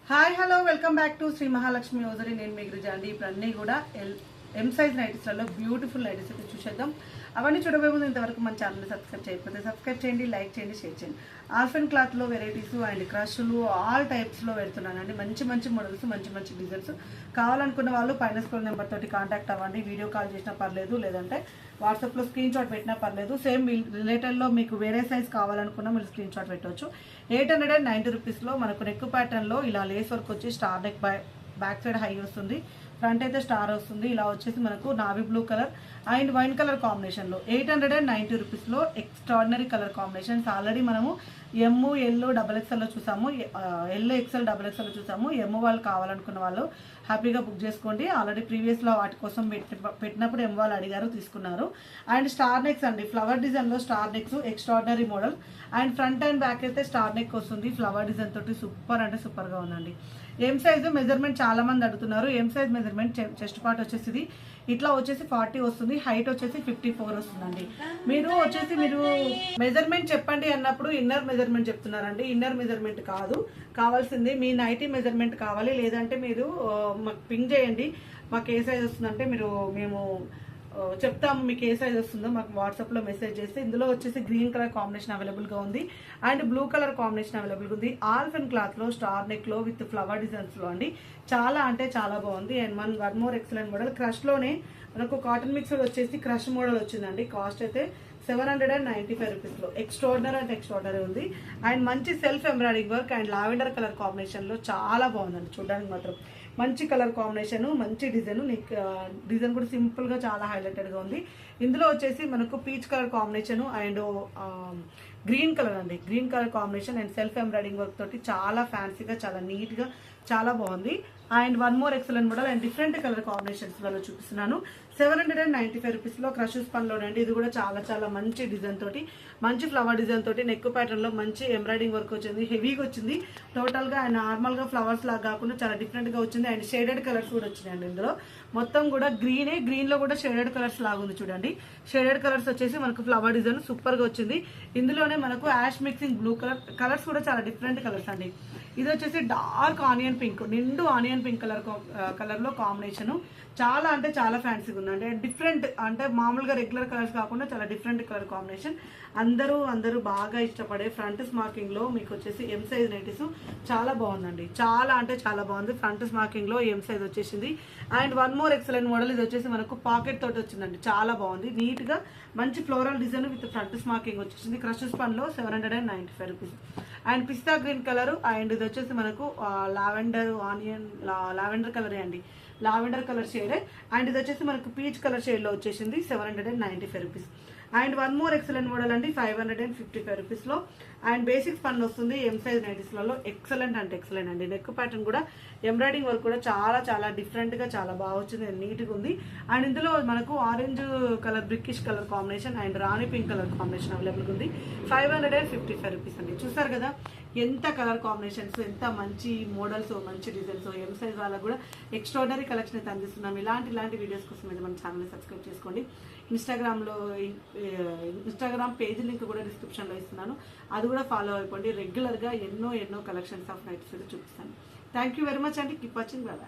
Hi hello welcome back to Shri Mahalakshmi hosiery. నేను మీ గిరిజ అండి. ఇప్పుడు అన్నీ కూడా ఎం సైజ్ నైటీస్లలో బ్యూటిఫుల్ నైటీస్ అయితే చూసేద్దాం. అవన్నీ చూడబోయే ముందు ఇంతవరకు మన ఛానల్ని సబ్స్క్రైబ్ చేయకపోతే సబ్స్క్రైబ్ చేయండి, లైక్ చేయండి, షేర్ చేయండి. ఆల్ఫెన్ క్లాత్లో వెరైటీస్ అండ్ క్రష్లు ఆల్ టైప్స్లో పెడుతున్నానండి. మంచి మంచి మోడల్స్, మంచి మంచి డిజైన్స్. కావాలనుకున్న వాళ్ళు పైన స్క్రోల్ నెంబర్ తోటి కాంటాక్ట్ అవ్వండి. వీడియో కాల్ చేసినా పర్లేదు, లేదంటే వాట్సాప్లో స్క్రీన్ షాట్ పెట్టినా పర్లేదు. సేమ్ రిలేటెడ్లో మీకు వేరే సైజ్ కావాలనుకున్నా మీరు స్క్రీన్ షాట్ పెట్టవచ్చు. 890 రూపీస్లో మనకు నెక్ ప్యాటర్న్లో ఇలా లేస్ వర్క్ వచ్చి star neck back side high వస్తుంది, ఫ్రంట్ అయితే స్టార్ వస్తుంది. ఇలా వచ్చేసి మనకు navy blue colour and wine colour కాంబినేషన్లో 890 రూపీస్లో ఎక్స్ట్రాడినరీ కలర్ కాంబినేషన్స్. ఆల్రెడీ మనము ఎమ్, ఎల్, XXL చూసాము, ఎల్, XL, XXL చూసాము. ఎమ్ వాళ్ళు కావాలనుకున్న వాళ్ళు హ్యాపీగా బుక్ చేసుకోండి. ఆల్రెడీ ప్రీవియస్లో వాటి కోసం పెట్టినప్పుడు ఎమ్ వాళ్ళు అడిగారు, తీసుకున్నారు. అండ్ స్టార్ నెక్స్ అండి, ఫ్లవర్ డిజైన్లో star necks extraordinary model. And front and back అయితే స్టార్ నెక్ వస్తుంది ఫ్లవర్ డిజైన్ తోటి. సూపర్ అంటే సూపర్గా ఉందండి. ఏం సైజు మెజర్మెంట్ చాలా మంది అడుగుతున్నారు. ఏం సైజ్ మెజర్మెంట్ చెస్ట్ పార్ట్ వచ్చేసి ఇట్లా వచ్చేసి 40 వస్తుంది, హైట్ వచ్చేసి 54 వస్తుందండి. మీరు మెజర్మెంట్ చెప్పండి అన్నప్పుడు ఇన్నర్ మెజర్మెంట్ చెప్తున్నారండి. ఇన్నర్ మెజర్మెంట్ కాదు కావాల్సింది, మీ నైటీ మెజర్మెంట్ కావాలి. లేదంటే మీరు మాకు పింక్ చేయండి, మాకు ఏ సైజ్ వస్తుందంటే మేము చెప్తాము మీకు ఏ సైజ్ వస్తుందో మాకు వాట్సాప్లో మెసేజ్ చేస్తే. ఇందులో వచ్చేసి గ్రీన్ కలర్ కాంబినేషన్ అవైలబుల్గా ఉంది అండ్ బ్లూ కలర్ కాంబినేషన్ అవైలబుల్గా ఉంది. ఆల్ఫెన్ క్లాత్లో స్టార్ నెక్లో విత్ ఫ్లవర్ డిజైన్స్లో అండి. చాలా అంటే చాలా బాగుంది. And one more excellent model క్రష్లోనే మనకు కాటన్ మిక్సర్ వచ్చేసి క్రష్ మోడల్ వచ్చిందండి. కాస్ట్ అయితే 795 రూపీస్లో ఎక్స్ట్రాడినరీ అంటే ఎక్స్ట్రాడినరీ ఉంది. అండ్ మంచి self embroidering work and lavender colour కాంబినేషన్లో చాలా బాగుందండి. చూడడానికి మాత్రం మంచి కలర్ కాంబినేషన్, మంచి డిజైన్. డిజైన్ కూడా సింపుల్గా చాలా హైలైటెడ్గా ఉంది. ఇందులో వచ్చేసి మనకు peach colour combination and green colour అండి, green colour combination and self embroidering work తోటి చాలా ఫ్యాన్సీగా, చాలా నీట్గా, చాలా బాగుంది. And one more excellent model and different colour combinations వల్ల చూపిస్తున్నాను. 795 రూపీస్లో క్రషెస్ పనిలోనండి. ఇది కూడా చాలా చాలా మంచి డిజైన్ తోటి, మంచి ఫ్లవర్ డిజైన్ తోటి నెక్ ప్యాటర్న్లో మంచి ఎంబ్రాయిడింగ్ వర్క్ వచ్చింది, హెవీగా వచ్చింది టోటల్గా. అండ్ నార్మల్గా ఫ్లవర్స్ లాగా కాకుండా చాలా డిఫరెంట్గా వచ్చింది. అండ్ షేడెడ్ కలర్స్ కూడా వచ్చినాయండి. ఇందులో మొత్తం కూడా గ్రీన్లో కూడా షేడెడ్ కలర్స్ లాగా ఉంది చూడండి. షేడెడ్ కలర్స్ వచ్చేసి మనకు ఫ్లవర్ డిజైన్ సూపర్గా వచ్చింది. ఇందులోనే మనకు యాష్ మిక్సింగ్ బ్లూ కలర్స్ కూడా చాలా డిఫరెంట్ కలర్స్ అండి. ఇది వచ్చేసి డార్క్ ఆనియన్ పింక్, నిండు ఆనియన్ పింక్ కలర్లో కాంబినేషను. చాలా అంటే చాలా ఫ్యాన్సీగా ఉంది. అంటే డిఫరెంట్, అంటే మామూలుగా రెగ్యులర్ కలర్స్ కాకుండా చాలా డిఫరెంట్ కలర్ కాంబినేషన్. అందరూ బాగా ఇష్టపడే ఫ్రంట్ స్మార్కింగ్లో మీకు వచ్చేసి ఎం సైజ్ నైటీస్ చాలా బాగుందండి. చాలా అంటే చాలా బాగుంది. ఫ్రంట్ స్మార్కింగ్లో ఎం సైజ్ వచ్చేసింది. And one more excellent model. ఇది వచ్చేసి మనకు పాకెట్ తోటి వచ్చిందండి. చాలా బాగుంది, నీట్గా మంచి floral design with front smocking వచ్చేసింది. క్రషెస్ పన్లో 795 rupees. And pista green colour and ఇది వచ్చేసి మనకు లావెండర్ కలరే అండి, లావెండర్ కలర్ షేడ్. అండ్ ఇది వచ్చేసి మనకు పీచ్ కలర్ షేడ్లో వచ్చేసింది 795 rupees. And one more excellent model అండి 555 రూపీస్లో. అండ్ బేసిక్స్ పన్ను వస్తుంది ఎం సైజ్ నైటీస్లలో. ఎక్సలెంట్ అంటే ఎక్సలెంట్ అండి. నెక్ ప్యాటర్న్ కూడా ఎంబ్రాయిడింగ్ వర్క్ కూడా చాలా చాలా డిఫరెంట్గా చాలా బాగా వచ్చింది, నీట్గా ఉంది. అండ్ ఇందులో మనకు orange colour, brickish colour combination and rani pink colour combination అవైలబుల్గా ఉంది. 555 రూపీస్ అండి. చూసారు కదా ఎంత కలర్ కాంబినేషన్స్, ఎంత మంచి మోడల్స్, మంచి డిజైన్స్. ఎం సైజ్ వాళ్ళకు కూడా ఎక్స్ట్రాడినరీ కలెక్షన్ అయితే అందిస్తున్నాం. ఇలాంటి వీడియోస్ కోసం అయితే మన ఛానల్ని సబ్స్క్రైబ్ చేసుకోండి. ఇన్స్టాగ్రామ్ పేజ్ లింక్ కూడా డిస్క్రిప్షన్లో ఇస్తున్నాను, అది కూడా ఫాలో అయిపోండి. రెగ్యులర్గా ఎన్నో కలెక్షన్స్ ఆఫ్ నైట్స్ అయితే చూపిస్తాను. థ్యాంక్ యూ వెరీ మచ్ అండి. Keep watching. బాయ్.